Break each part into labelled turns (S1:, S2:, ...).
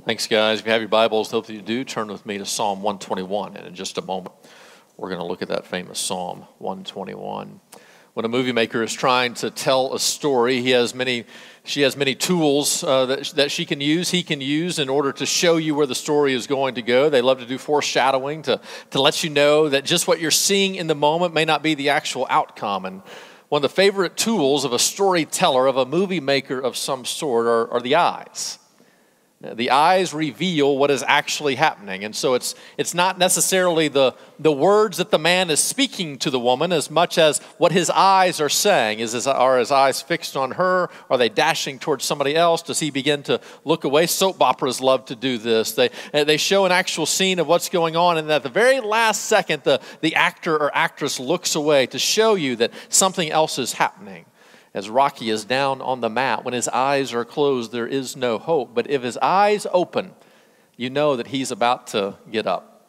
S1: Thanks, guys. If you have your Bibles, hopefully you do, turn with me to Psalm 121. And in just a moment, we're going to look at that famous Psalm 121. When a movie maker is trying to tell a story, she has many tools that she can use, he can use in order to show you where the story is going to go. They love to do foreshadowing to let you know that just what you're seeing in the moment may not be the actual outcome. And one of the favorite tools of a storyteller, of a movie maker of some sort, are the eyes. The eyes reveal what is actually happening. And so it's not necessarily the words that the man is speaking to the woman as much as what his eyes are saying. Are his eyes fixed on her? Are they dashing towards somebody else? Does he begin to look away? Soap operas love to do this. They show an actual scene of what's going on, and at the very last second, the actor or actress looks away to show you that something else is happening. As Rocky is down on the mat, when his eyes are closed, there is no hope. But if his eyes open, you know that he's about to get up.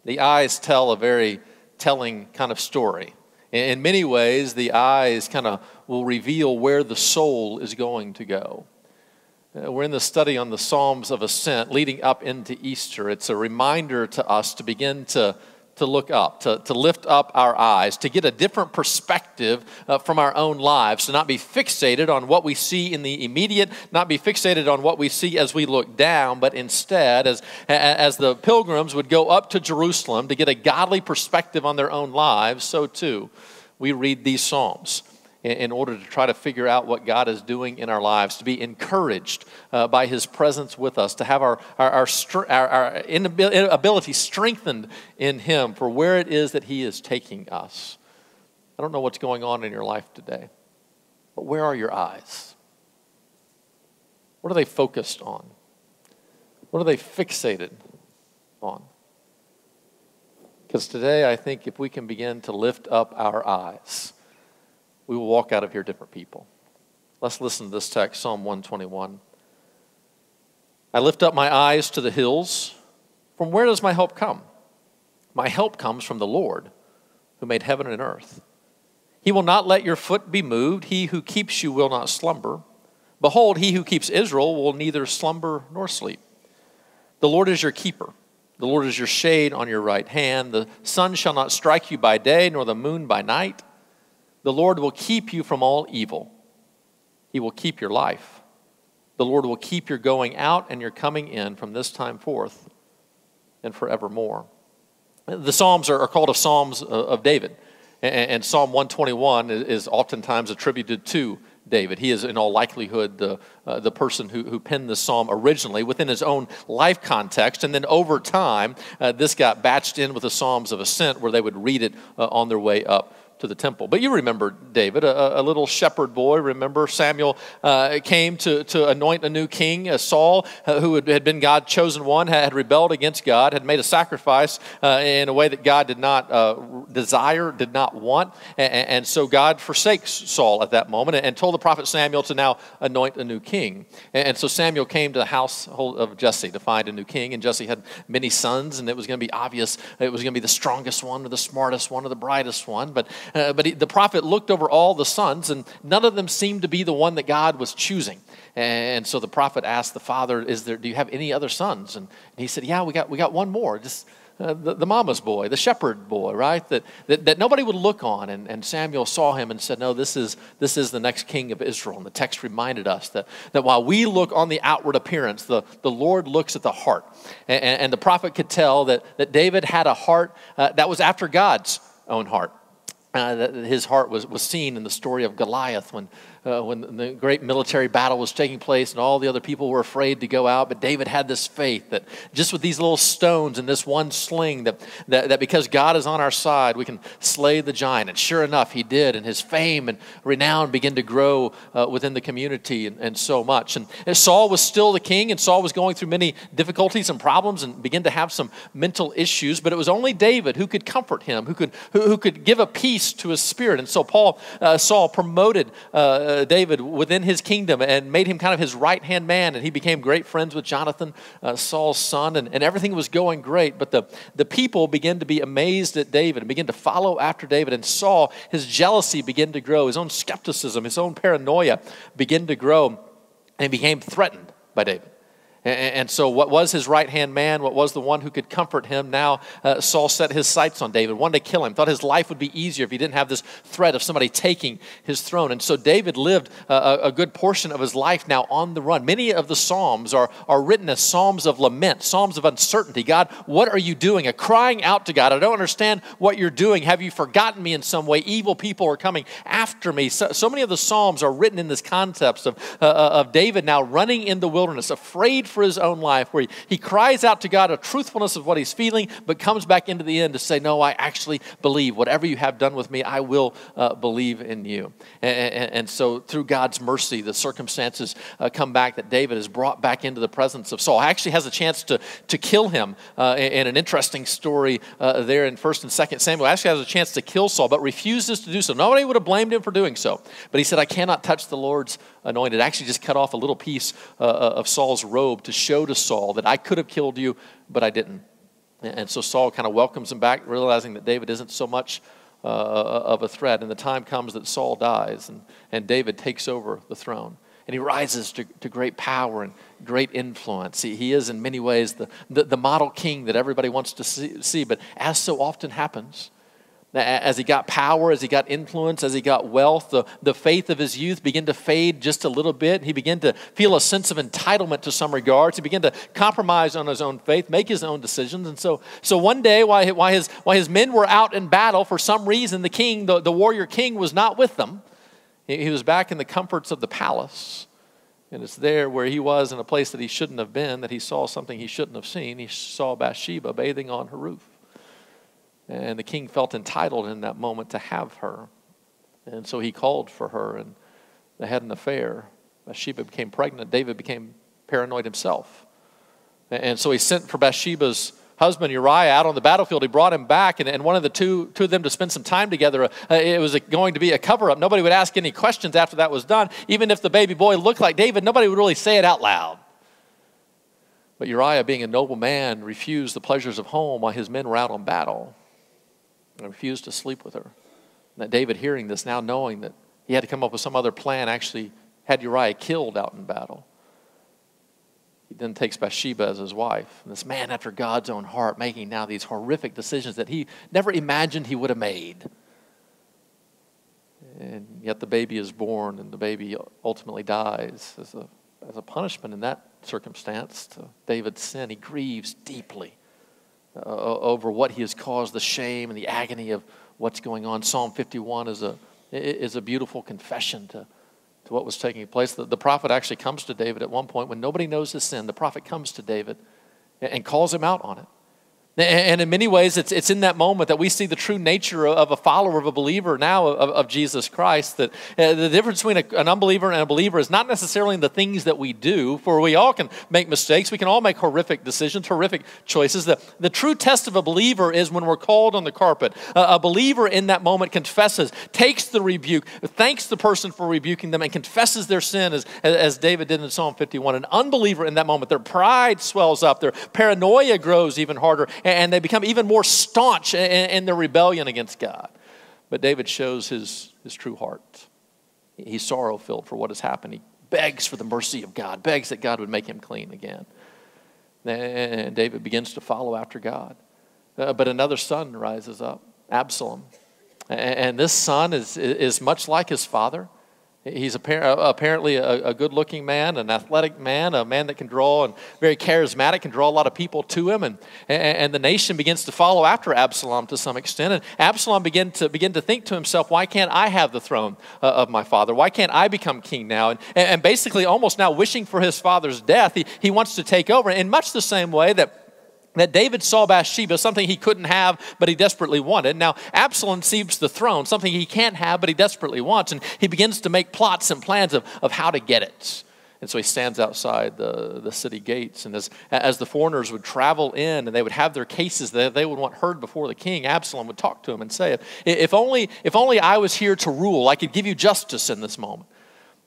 S1: The eyes tell a very telling kind of story. In many ways, the eyes kind of will reveal where the soul is going to go. We're in the study on the Psalms of Ascent leading up into Easter. It's a reminder to us to begin to look up, to lift up our eyes, to get a different perspective from our own lives, to not be fixated on what we see in the immediate, not be fixated on what we see as we look down, but instead, as the pilgrims would go up to Jerusalem to get a godly perspective on their own lives, so too we read these Psalms in order to try to figure out what God is doing in our lives, to be encouraged by His presence with us, to have our ability strengthened in Him for where it is that He is taking us. I don't know what's going on in your life today, but where are your eyes? What are they focused on? What are they fixated on? Because today, I think if we can begin to lift up our eyes, we will walk out of here different people. Let's listen to this text, Psalm 121. I lift up my eyes to the hills. From where does my help come? My help comes from the Lord, who made heaven and earth. He will not let your foot be moved. He who keeps you will not slumber. Behold, he who keeps Israel will neither slumber nor sleep. The Lord is your keeper. The Lord is your shade on your right hand. The sun shall not strike you by day, nor the moon by night. The Lord will keep you from all evil. He will keep your life. The Lord will keep your going out and your coming in from this time forth and forevermore. The Psalms are called the Psalms of David. And Psalm 121 is oftentimes attributed to David. He is in all likelihood the person who penned the psalm originally within his own life context. And then over time, this got batched in with the Psalms of Ascent where they would read it on their way up to the temple. But you remember David, a little shepherd boy. Remember Samuel came to anoint a new king, Saul, who had been God's chosen one, had rebelled against God, had made a sacrifice in a way that God did not desire, did not want. And so God forsakes Saul at that moment and told the prophet Samuel to now anoint a new king. And so Samuel came to the household of Jesse to find a new king. And Jesse had many sons, and it was going to be obvious it was going to be the strongest one or the smartest one or the brightest one. But the prophet looked over all the sons, and none of them seemed to be the one that God was choosing. And so the prophet asked the father, do you have any other sons? And he said, yeah, we got one more, just the mama's boy, the shepherd boy, right? That nobody would look on. And Samuel saw him and said, no, this is the next king of Israel. And the text reminded us that while we look on the outward appearance, the Lord looks at the heart. And the prophet could tell that David had a heart that was after God's own heart. His heart was seen in the story of Goliath when the great military battle was taking place and all the other people were afraid to go out. But David had this faith that just with these little stones and this one sling that because God is on our side, we can slay the giant. And sure enough, he did. And his fame and renown began to grow within the community and so much. And Saul was still the king, and Saul was going through many difficulties and problems and began to have some mental issues. But it was only David who could comfort him, who could give a peace to his spirit. And so Saul promoted David within his kingdom and made him kind of his right-hand man, and he became great friends with Jonathan, Saul's son, and everything was going great. But the people began to be amazed at David and began to follow after David, and Saul, his jealousy began to grow, his own skepticism, his own paranoia began to grow, and he became threatened by David. And so what was his right-hand man, what was the one who could comfort him, now Saul set his sights on David, wanted to kill him, thought his life would be easier if he didn't have this threat of somebody taking his throne. And so David lived a good portion of his life now on the run. Many of the Psalms are written as Psalms of lament, Psalms of uncertainty. God, what are you doing? A crying out to God. I don't understand what you're doing. Have you forgotten me in some way? Evil people are coming after me. So many of the Psalms are written in this context of David now running in the wilderness, afraid for his own life, where he cries out to God a truthfulness of what he's feeling, but comes back into the end to say, no, I actually believe. Whatever you have done with me, I will believe in you. And so through God's mercy, the circumstances come back that David is brought back into the presence of Saul. Actually has a chance to kill him in an interesting story there in 1 and 2 Samuel. Actually has a chance to kill Saul, but refuses to do so. Nobody would have blamed him for doing so. But he said, I cannot touch the Lord's anointed. Actually just cut off a little piece of Saul's robe to show to Saul that I could have killed you, but I didn't. And so Saul kind of welcomes him back, realizing that David isn't so much of a threat. And the time comes that Saul dies, and David takes over the throne. And he rises to great power and great influence. He is in many ways the model king that everybody wants to see. But as so often happens, as he got power, as he got influence, as he got wealth, the faith of his youth began to fade just a little bit. He began to feel a sense of entitlement to some regards. He began to compromise on his own faith, make his own decisions. And so one day, while his men were out in battle, for some reason, the king, the warrior king, was not with them. He was back in the comforts of the palace. And it's there where he was in a place that he shouldn't have been, that he saw something he shouldn't have seen. He saw Bathsheba bathing on her roof. And the king felt entitled in that moment to have her. And so he called for her, and they had an affair. Bathsheba became pregnant. David became paranoid himself. And so he sent for Bathsheba's husband Uriah out on the battlefield. He brought him back, and wanted the two of them to spend some time together. It was going to be a cover-up. Nobody would ask any questions after that was done. Even if the baby boy looked like David, nobody would really say it out loud. But Uriah, being a noble man, refused the pleasures of home while his men were out on battle, and refused to sleep with her. And that David, hearing this, now knowing that he had to come up with some other plan, actually had Uriah killed out in battle. He then takes Bathsheba as his wife. And this man after God's own heart, making now these horrific decisions that he never imagined he would have made. And yet the baby is born, and the baby ultimately dies as a punishment in that circumstance to David's sin. He grieves deeply over what he has caused, the shame and the agony of what's going on. Psalm 51 is a beautiful confession to what was taking place. The prophet actually comes to David at one point when nobody knows his sin. The prophet comes to David and calls him out on it. And in many ways, it's in that moment that we see the true nature of a follower, of a believer now of Jesus Christ. That the difference between an unbeliever and a believer is not necessarily in the things that we do, for we all can make mistakes. We can all make horrific decisions, horrific choices. The true test of a believer is when we're called on the carpet. A believer in that moment confesses, takes the rebuke, thanks the person for rebuking them, and confesses their sin as David did in Psalm 51. An unbeliever in that moment, their pride swells up, their paranoia grows even harder, and they become even more staunch in their rebellion against God. But David shows his true heart. He's sorrow-filled for what has happened. He begs for the mercy of God, begs that God would make him clean again. And David begins to follow after God. But another son rises up, Absalom. And this son is much like his father. He's apparently a good-looking man, an athletic man, a man that can draw, and very charismatic, can draw a lot of people to him. And the nation begins to follow after Absalom to some extent. And Absalom begin to think to himself, why can't I have the throne of my father? Why can't I become king now? And basically almost now wishing for his father's death, he wants to take over in much the same way that David saw Bathsheba, something he couldn't have, but he desperately wanted. Now, Absalom sees the throne, something he can't have, but he desperately wants. And he begins to make plots and plans of how to get it. And so he stands outside the city gates. And as the foreigners would travel in and they would have their cases that they would want heard before the king, Absalom would talk to him and say, if only I was here to rule, I could give you justice in this moment.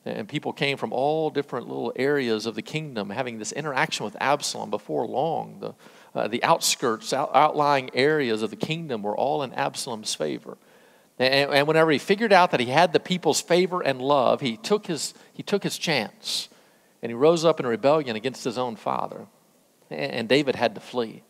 S1: And people came from all different little areas of the kingdom having this interaction with Absalom. Before long, the outskirts, outlying areas of the kingdom were all in Absalom's favor. And whenever he figured out that he had the people's favor and love, he took his chance. And he rose up in rebellion against his own father. And David had to flee.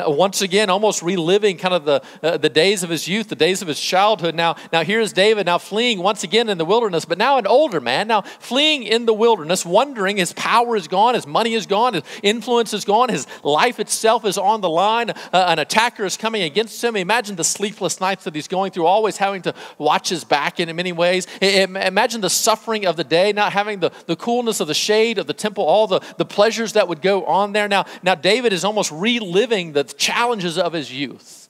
S1: Once again, almost reliving kind of the days of his youth, the days of his childhood. Now here's David now fleeing once again in the wilderness, but now an older man, now fleeing in the wilderness, wondering his power is gone, his money is gone, his influence is gone, his life itself is on the line. An attacker is coming against him. Imagine the sleepless nights that he's going through, always having to watch his back in many ways. Imagine the suffering of the day, not having the coolness of the shade of the temple, all the pleasures that would go on there. Now David is almost reliving the challenges of his youth.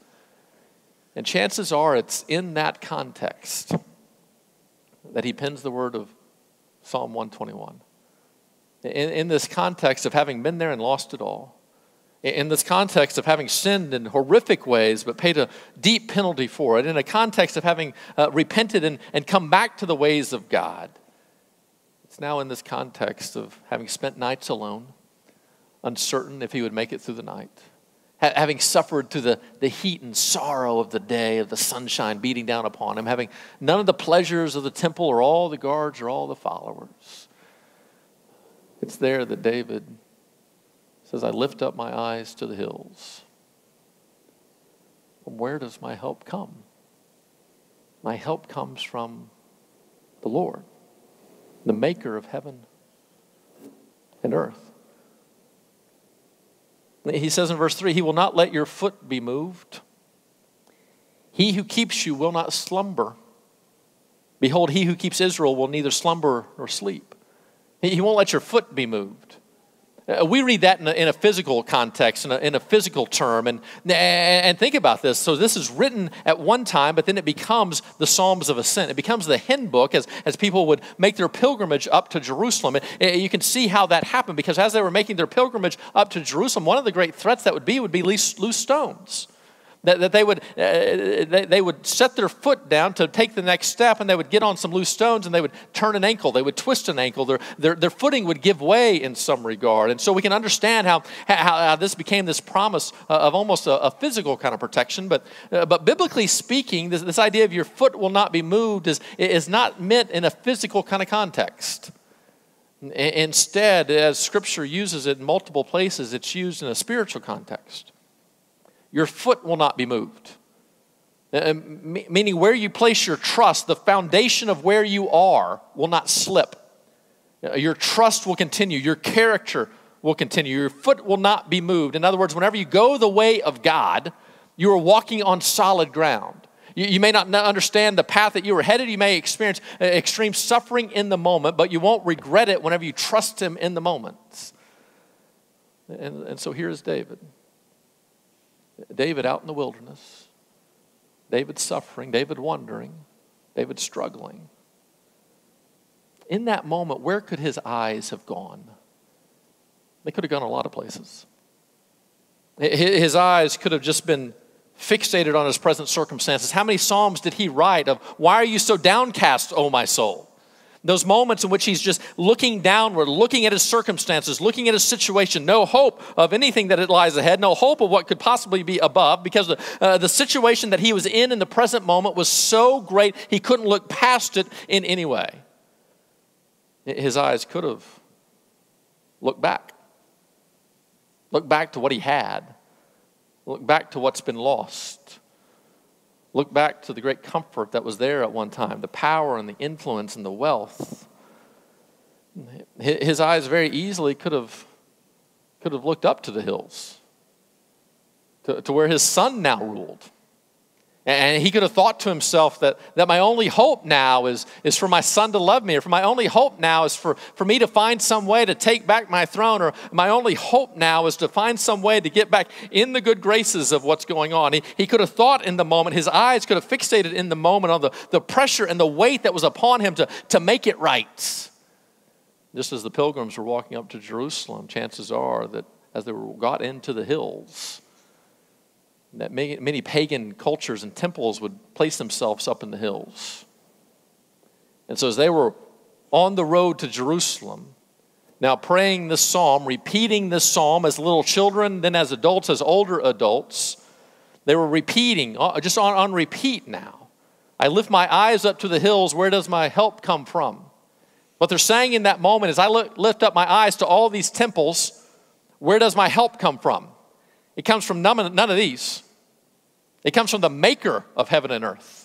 S1: And chances are it's in that context that he pens the word of Psalm 121. In this context of having been there and lost it all. In this context of having sinned in horrific ways but paid a deep penalty for it. In a context of having repented and come back to the ways of God. It's now in this context of having spent nights alone, uncertain if he would make it through the night. Having suffered through the heat and sorrow of the day, of the sunshine beating down upon him, having none of the pleasures of the temple or all the guards or all the followers. It's there that David says, I lift up my eyes to the hills. From where does my help come? My help comes from the Lord, the maker of heaven and earth. He says in verse 3, he will not let your foot be moved. He who keeps you will not slumber. Behold, he who keeps Israel will neither slumber nor sleep. He won't let your foot be moved. We read that in a physical context, in a physical term. And think about this. So this is written at one time, but then it becomes the Psalms of Ascent. It becomes the hymn book as people would make their pilgrimage up to Jerusalem. You can see how that happened, because as they were making their pilgrimage up to Jerusalem, one of the great threats that would be loose stones. That they would set their foot down to take the next step, and they would get on some loose stones, and they would turn an ankle. They would twist an ankle. Their footing would give way in some regard. And so we can understand how this became this promise of almost a physical kind of protection. But biblically speaking, this idea of your foot will not be moved is not meant in a physical kind of context. Instead, as Scripture uses it in multiple places, it's used in a spiritual context. Your foot will not be moved. Meaning where you place your trust, the foundation of where you are will not slip. Your trust will continue. Your character will continue. Your foot will not be moved. In other words, whenever you go the way of God, you are walking on solid ground. You may not understand the path that you were headed. You may experience extreme suffering in the moment, but you won't regret it whenever you trust him in the moments. And so here's David. David out in the wilderness, David suffering, David wondering, David struggling. In that moment, where could his eyes have gone? They could have gone a lot of places. His eyes could have just been fixated on his present circumstances. How many Psalms did he write of, why are you so downcast, O my soul? Those moments in which he's just looking downward, looking at his circumstances, looking at his situation, no hope of anything that it lies ahead, no hope of what could possibly be above, because the situation that he was in the present moment was so great, he couldn't look past it in any way. His eyes could have looked back to what he had, looked back to what's been lost. Look back to the great comfort that was there at one time, the power and the influence and the wealth. His eyes very easily could have looked up to the hills, to where his son now ruled. And he could have thought to himself that my only hope now is for my son to love me, or for my only hope now is for me to find some way to take back my throne, or my only hope now is to find some way to get back in the good graces of what's going on. He could have thought in the moment, his eyes could have fixated in the moment on the pressure and the weight that was upon him to make it right. Just as the pilgrims were walking up to Jerusalem, chances are that as they got into the hills, that many pagan cultures and temples would place themselves up in the hills. And so as they were on the road to Jerusalem, now praying this psalm, repeating this psalm as little children, then as adults, as older adults, they were repeating, just on repeat now. I lift my eyes up to the hills, where does my help come from? What they're saying in that moment is, I lift up my eyes to all these temples. Where does my help come from? It comes from none of these. It comes from the maker of heaven and earth.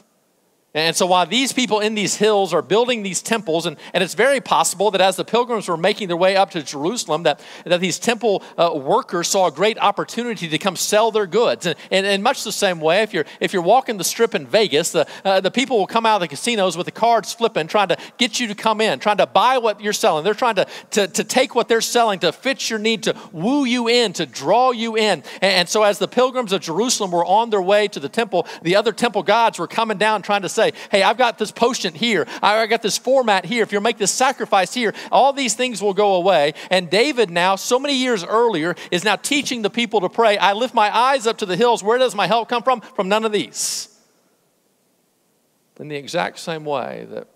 S1: And so while these people in these hills are building these temples, and it's very possible that as the pilgrims were making their way up to Jerusalem, that these temple workers saw a great opportunity to come sell their goods. And in much the same way, if you're walking the strip in Vegas, the people will come out of the casinos with the cards flipping, trying to get you to come in, trying to buy what you're selling. They're trying to take what they're selling to fit your need, to woo you in, to draw you in. And so as the pilgrims of Jerusalem were on their way to the temple, the other temple gods were coming down trying to say, hey, I've got this potion here. I got this format here. If you make this sacrifice here, all these things will go away. And David now, so many years earlier, is now teaching the people to pray, I lift my eyes up to the hills. Where does my help come from? From none of these. In the exact same way that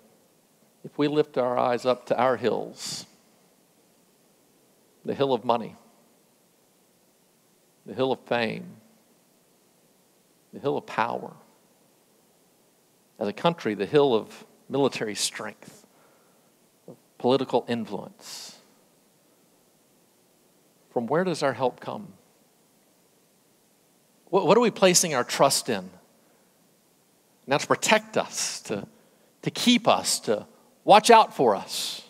S1: if we lift our eyes up to our hills, the hill of money, the hill of fame, the hill of power, as a country, the hill of military strength, of political influence. From where does our help come? What are we placing our trust in? Now to protect us, to keep us, to watch out for us.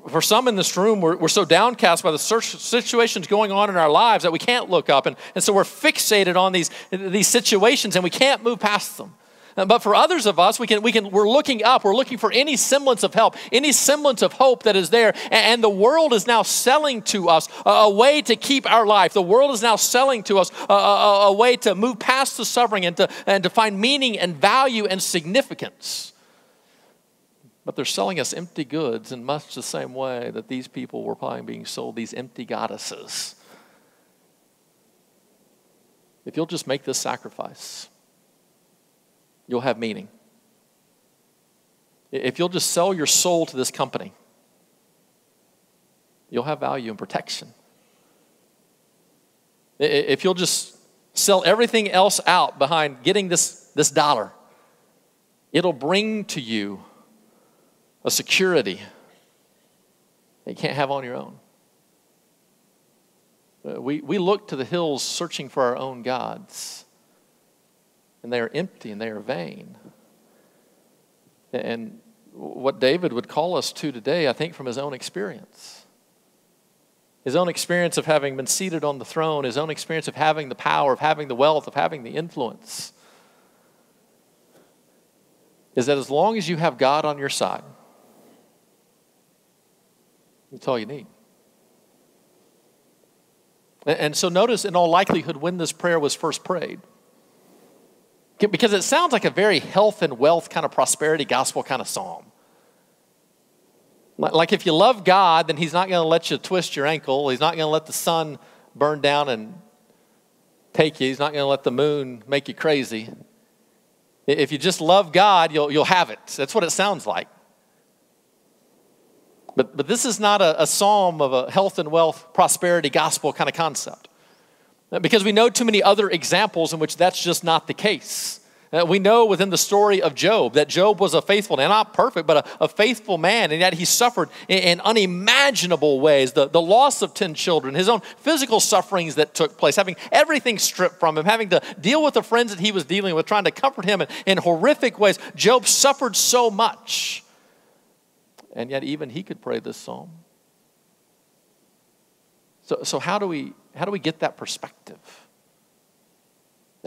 S1: For some in this room, we're so downcast by the situations going on in our lives that we can't look up. And so we're fixated on these situations and we can't move past them. But for others of us, we're looking up. We're looking for any semblance of help, any semblance of hope that is there. And the world is now selling to us a way to keep our life. The world is now selling to us a way to move past the suffering and to find meaning and value and significance. But they're selling us empty goods in much the same way that these people were probably being sold these empty goddesses. If you'll just make this sacrifice, you'll have meaning. If you'll just sell your soul to this company, you'll have value and protection. If you'll just sell everything else out behind getting this dollar, it'll bring to you a security that you can't have on your own. We look to the hills searching for our own gods, and they are empty and they are vain. And what David would call us to today, I think from his own experience. His own experience of having been seated on the throne, his own experience of having the power, of having the wealth, of having the influence, is that as long as you have God on your side, that's all you need. And so notice in all likelihood when this prayer was first prayed. Because it sounds like a very health and wealth kind of prosperity gospel kind of psalm. Like if you love God, then he's not going to let you twist your ankle. He's not going to let the sun burn down and take you. He's not going to let the moon make you crazy. If you just love God, you'll have it. That's what it sounds like. But this is not a psalm of a health and wealth prosperity gospel kind of concept. Because we know too many other examples in which that's just not the case. We know within the story of Job that Job was a faithful man, not perfect, but a faithful man, and yet he suffered in unimaginable ways. The loss of 10 children, his own physical sufferings that took place, having everything stripped from him, having to deal with the friends that he was dealing with, trying to comfort him in horrific ways. Job suffered so much. And yet even he could pray this psalm. So how do we get that perspective?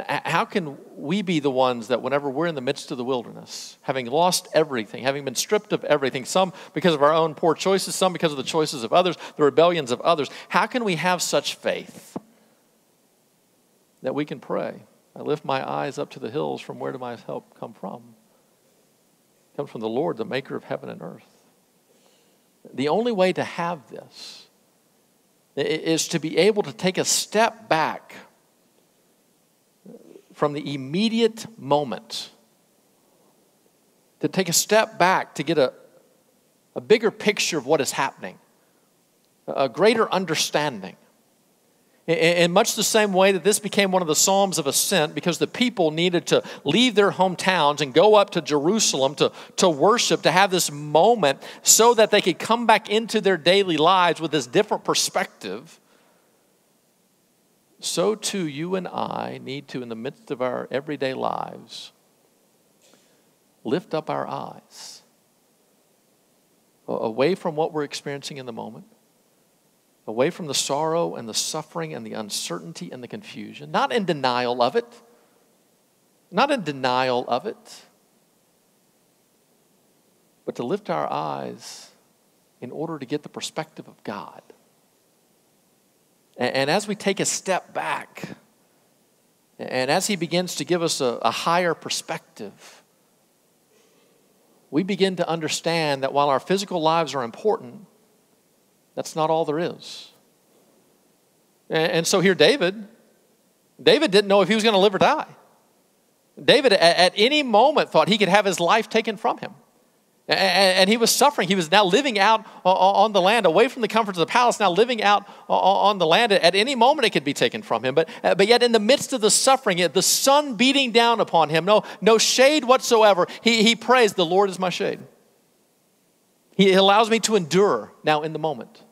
S1: How can we be the ones that whenever we're in the midst of the wilderness, having lost everything, having been stripped of everything, some because of our own poor choices, some because of the choices of others, the rebellions of others, how can we have such faith that we can pray? I lift my eyes up to the hills. From where do my help come from? It comes from the Lord, the maker of heaven and earth. The only way to have this is to be able to take a step back from the immediate moment, to take a step back to get a bigger picture of what is happening, a greater understanding. In much the same way that this became one of the Psalms of Ascent, because the people needed to leave their hometowns and go up to Jerusalem to worship, to have this moment so that they could come back into their daily lives with this different perspective, so too you and I need to, in the midst of our everyday lives, lift up our eyes away from what we're experiencing in the moment, away from the sorrow and the suffering and the uncertainty and the confusion, not in denial of it, but to lift our eyes in order to get the perspective of God. And as we take a step back, and as He begins to give us a higher perspective, we begin to understand that while our physical lives are important, that's not all there is. And so here David didn't know if he was going to live or die. David at any moment thought he could have his life taken from him. And he was suffering. He was now living out on the land, away from the comforts of the palace, now living out on the land. At any moment it could be taken from him. But yet in the midst of the suffering, the sun beating down upon him, no shade whatsoever, he prays, "The Lord is my shade." He allows me to endure now in the moment.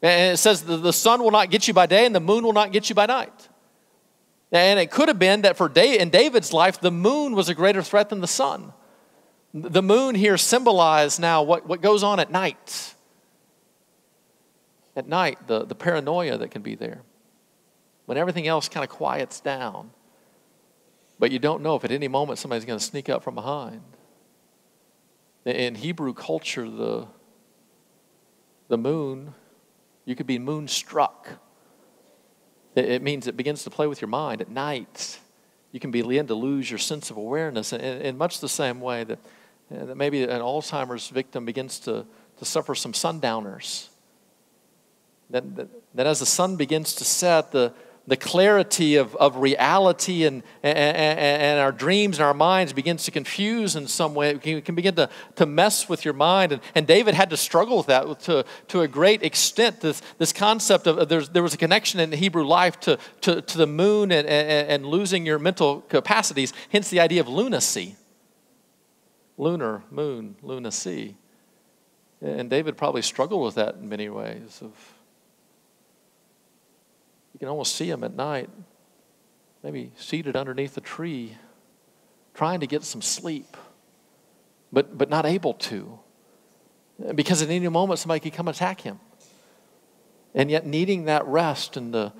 S1: And it says the sun will not get you by day and the moon will not get you by night. And it could have been that in David's life, the moon was a greater threat than the sun. The moon here symbolized now what goes on at night. At night, the paranoia that can be there. When everything else kind of quiets down. But you don't know if at any moment somebody's going to sneak up from behind. In Hebrew culture, the moon, you could be moonstruck. It means it begins to play with your mind at night. You can begin to lose your sense of awareness in much the same way that maybe an Alzheimer's victim begins to suffer some sundowners. That as the sun begins to set, the clarity of reality and our dreams and our minds begins to confuse in some way. It can begin to mess with your mind. And David had to struggle with that to a great extent. This concept of there was a connection in the Hebrew life to the moon and losing your mental capacities, hence the idea of lunacy. Lunar, moon, lunacy. And David probably struggled with that in many ways. You can almost see him at night, maybe seated underneath a tree, trying to get some sleep, but not able to. Because at any moment somebody could come attack him. And yet needing that rest and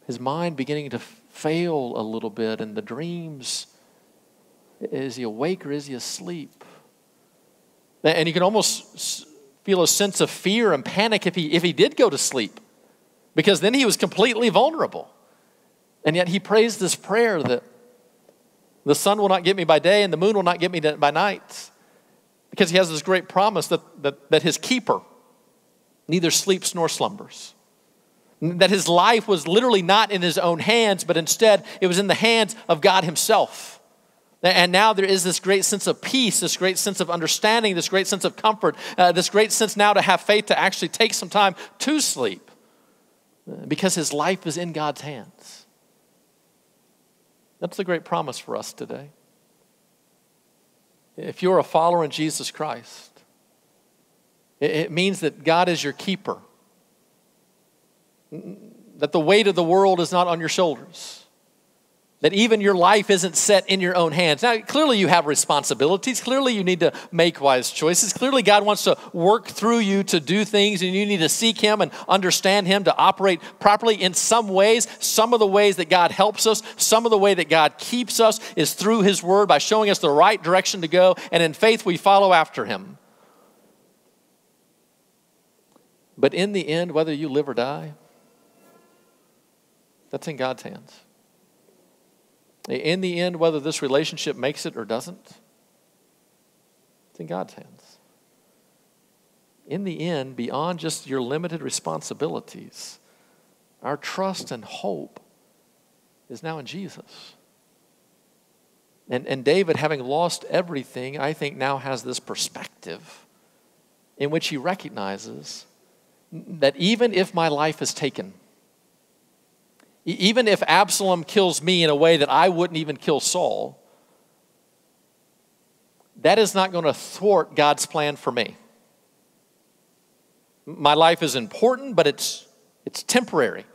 S1: his mind beginning to fail a little bit, and the dreams, is he awake or is he asleep? And you can almost feel a sense of fear and panic if he did go to sleep. Because then he was completely vulnerable. And yet he prays this prayer that the sun will not get me by day and the moon will not get me by night. Because he has this great promise that his keeper neither sleeps nor slumbers. That his life was literally not in his own hands, but instead it was in the hands of God himself. And now there is this great sense of peace, this great sense of understanding, this great sense of comfort, this great sense now to have faith to actually take some time to sleep. Because his life is in God's hands. That's the great promise for us today. If you're a follower in Jesus Christ, it means that God is your keeper. That the weight of the world is not on your shoulders. That even your life isn't set in your own hands. Now, clearly you have responsibilities. Clearly you need to make wise choices. Clearly God wants to work through you to do things, and you need to seek Him and understand Him to operate properly in some ways. Some of the ways that God helps us, some of the way that God keeps us is through His Word by showing us the right direction to go, and in faith we follow after Him. But in the end, whether you live or die, that's in God's hands. In the end, whether this relationship makes it or doesn't, it's in God's hands. In the end, beyond just your limited responsibilities, our trust and hope is now in Jesus. And David, having lost everything, I think now has this perspective in which he recognizes that even if my life is taken, Even if Absalom kills me in a way that I wouldn't even kill Saul, that is not going to thwart God's plan for me. My life is important, but it's temporary.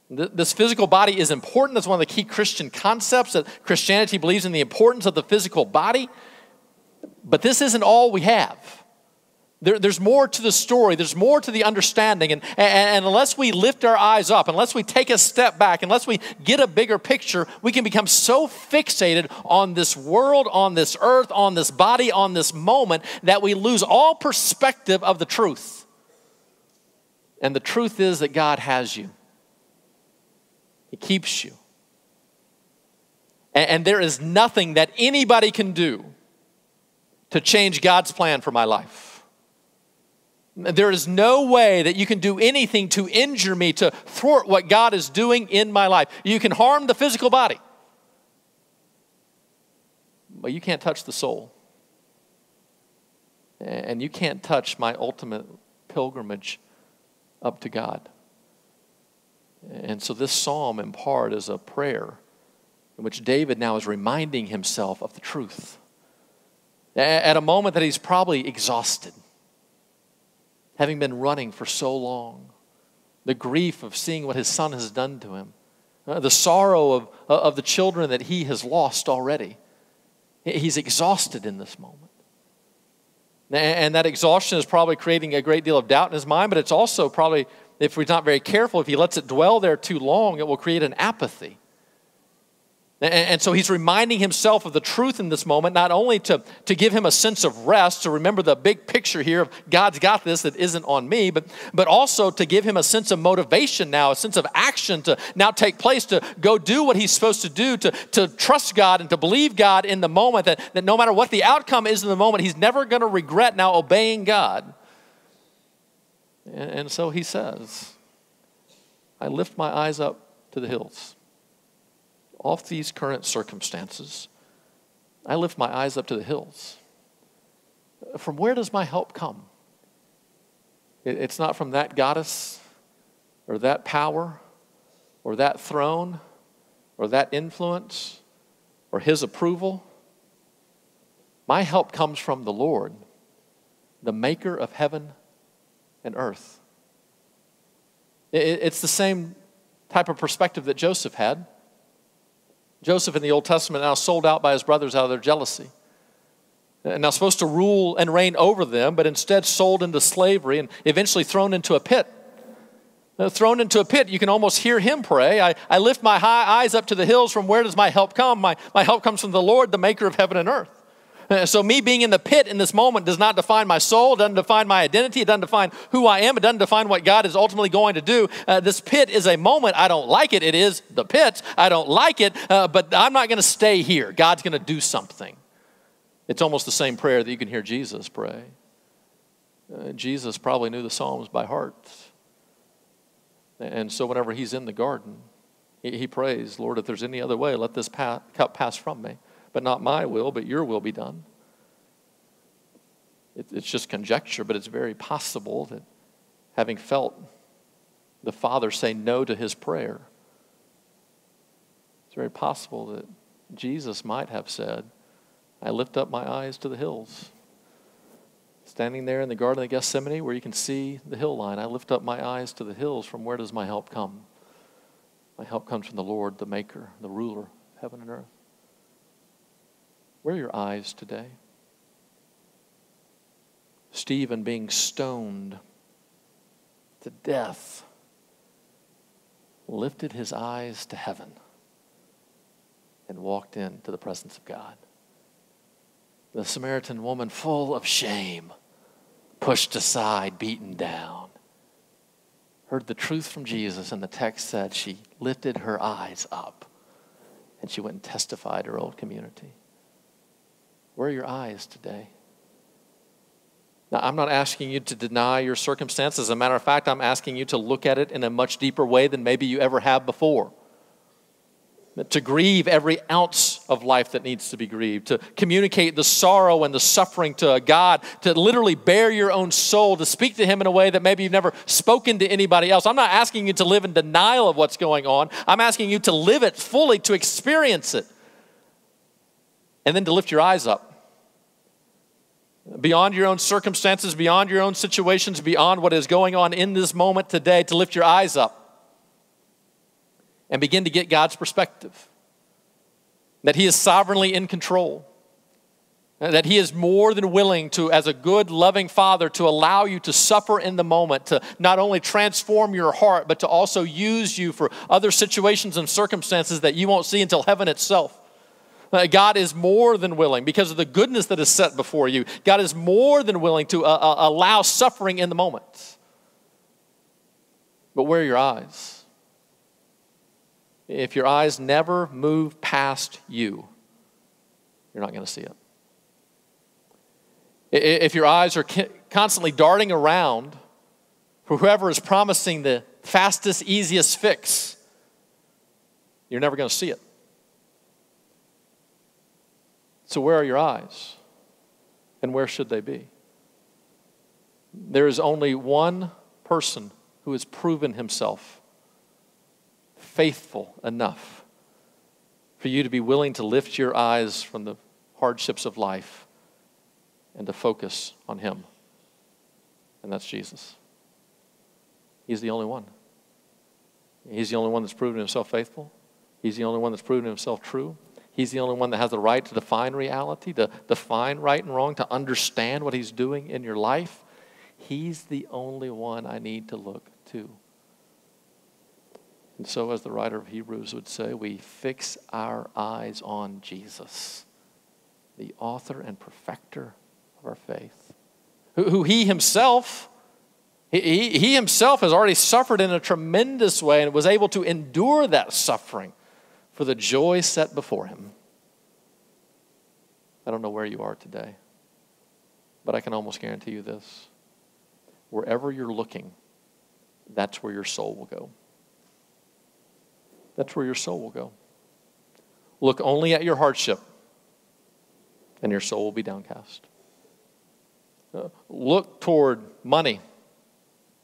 S1: This physical body is important. That's one of the key Christian concepts, that Christianity believes in the importance of the physical body. But this isn't all we have. There's more to the story. There's more to the understanding. And unless we lift our eyes up, unless we take a step back, unless we get a bigger picture, we can become so fixated on this world, on this earth, on this body, on this moment, that we lose all perspective of the truth. And the truth is that God has you. He keeps you. And there is nothing that anybody can do to change God's plan for my life. There is no way that you can do anything to injure me, to thwart what God is doing in my life. You can harm the physical body, but you can't touch the soul. And you can't touch my ultimate pilgrimage up to God. And so this psalm in part is a prayer in which David now is reminding himself of the truth. At a moment that he's probably exhausted, having been running for so long, the grief of seeing what his son has done to him, the sorrow of the children that he has lost already. He's exhausted in this moment. And that exhaustion is probably creating a great deal of doubt in his mind, but it's also probably, if he's not very careful, if he lets it dwell there too long, it will create an apathy. And so he's reminding himself of the truth in this moment, not only to give him a sense of rest, to remember the big picture here of God's got this that isn't on me, but also to give him a sense of motivation now, a sense of action to now take place, to go do what he's supposed to do, to trust God and to believe God in the moment, that no matter what the outcome is in the moment, he's never going to regret now obeying God. And so he says, I lift my eyes up to the hills. Off these current circumstances, I lift my eyes up to the hills. From where does my help come? It's not from that goddess or that power or that throne or that influence or his approval. My help comes from the Lord, the maker of heaven and earth. It's the same type of perspective that Joseph had. Joseph in the Old Testament now sold out by his brothers out of their jealousy. And now supposed to rule and reign over them, but instead sold into slavery and eventually thrown into a pit. Thrown into a pit, you can almost hear him pray. I lift my high eyes up to the hills. From where does my help come? My help comes from the Lord, the maker of heaven and earth. So me being in the pit in this moment does not define my soul, doesn't define my identity, it doesn't define who I am, it doesn't define what God is ultimately going to do. This pit is a moment. I don't like it. It is the pit. I don't like it, but I'm not going to stay here. God's going to do something. It's almost the same prayer that you can hear Jesus pray. Jesus probably knew the Psalms by heart. And so whenever he's in the garden, he prays, Lord, if there's any other way, let this cup pass from me. But not my will, but your will be done. It's just conjecture, but it's very possible that having felt the Father say no to his prayer, it's very possible that Jesus might have said, I lift up my eyes to the hills. Standing there in the Garden of Gethsemane where you can see the hill line, I lift up my eyes to the hills. From where does my help come? My help comes from the Lord, the maker, the ruler of heaven and earth. Where are your eyes today? Stephen being stoned to death lifted his eyes to heaven and walked into the presence of God. The Samaritan woman, full of shame, pushed aside, beaten down, heard the truth from Jesus, and the text said she lifted her eyes up and she went and testified to her old community. Where are your eyes today? Now, I'm not asking you to deny your circumstances. As a matter of fact, I'm asking you to look at it in a much deeper way than maybe you ever have before. to grieve every ounce of life that needs to be grieved, to communicate the sorrow and the suffering to a God, to literally bare your own soul, to speak to him in a way that maybe you've never spoken to anybody else. I'm not asking you to live in denial of what's going on. I'm asking you to live it fully, to experience it, and then to lift your eyes up. Beyond your own circumstances, beyond your own situations, beyond what is going on in this moment today, to lift your eyes up and begin to get God's perspective. That he is sovereignly in control. That he is more than willing to, as a good, loving father, to allow you to suffer in the moment, to not only transform your heart, but to also use you for other situations and circumstances that you won't see until heaven itself. God is more than willing, because of the goodness that is set before you, God is more than willing to allow suffering in the moment. But where are your eyes? If your eyes never move past you, you're not going to see it. If your eyes are constantly darting around for whoever is promising the fastest, easiest fix, you're never going to see it. So where are your eyes? And where should they be? There is only one person who has proven himself faithful enough for you to be willing to lift your eyes from the hardships of life and to focus on him. And that's Jesus. He's the only one. He's the only one that's proven himself faithful. He's the only one that's proven himself true. He's the only one that has the right to define reality, to define right and wrong, to understand what he's doing in your life. He's the only one I need to look to. And so, as the writer of Hebrews would say, we fix our eyes on Jesus, the author and perfecter of our faith, who he himself has already suffered in a tremendous way and was able to endure that suffering for the joy set before him. I don't know where you are today, but I can almost guarantee you this. Wherever you're looking, that's where your soul will go. That's where your soul will go. Look only at your hardship, and your soul will be downcast. Look toward money.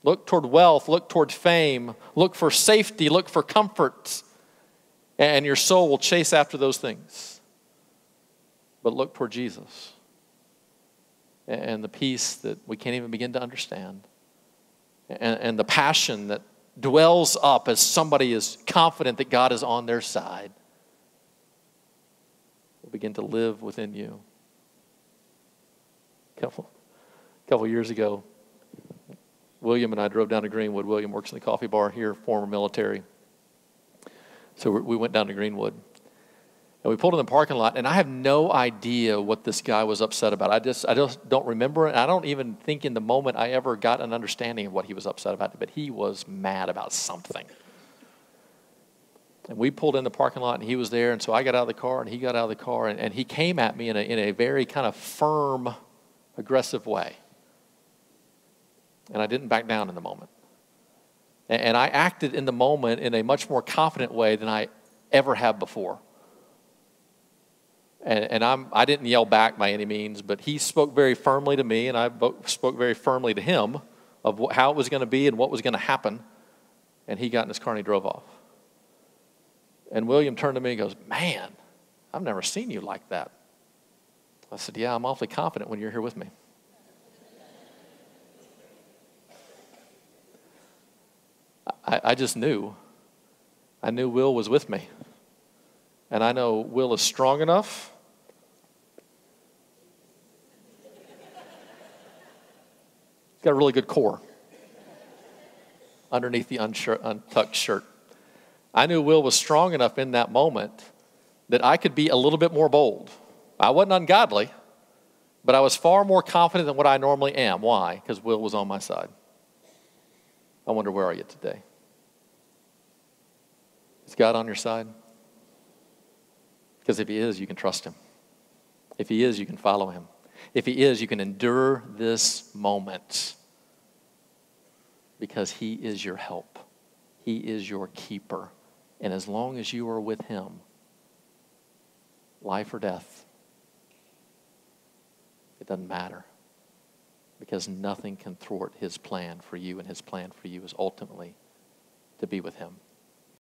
S1: Look toward wealth. Look toward fame. Look for safety. Look for comfort. And your soul will chase after those things. But look toward Jesus and the peace that we can't even begin to understand, and the passion that dwells up as somebody is confident that God is on their side will begin to live within you. A couple years ago, William and I drove down to Greenwood. William works in the coffee bar here, former military. So we went down to Greenwood. And we pulled in the parking lot, and I have no idea what this guy was upset about. I just don't remember it. I don't even think in the moment I ever got an understanding of what he was upset about, but he was mad about something. And we pulled in the parking lot, and he was there, and so I got out of the car, and he got out of the car, and he came at me in a very kind of firm, aggressive way. And I didn't back down in the moment. And I acted in the moment in a much more confident way than I ever have before. And I didn't yell back by any means, but he spoke very firmly to me, and I spoke very firmly to him of how it was going to be and what was going to happen. And he got in his car and he drove off. And William turned to me and goes, "Man, I've never seen you like that." I said, "Yeah, I'm awfully confident when you're here with me." I just knew. I knew Will was with me. And I know Will is strong enough. He's got a really good core underneath the untucked shirt. I knew Will was strong enough in that moment that I could be a little bit more bold. I wasn't ungodly, but I was far more confident than what I normally am. Why? Because Will was on my side. I wonder, where are you today? Is God on your side? Because if he is, you can trust him. If he is, you can follow him. If he is, you can endure this moment. Because he is your help. He is your keeper. And as long as you are with him, life or death, it doesn't matter. Because nothing can thwart his plan for you, and his plan for you is ultimately to be with him.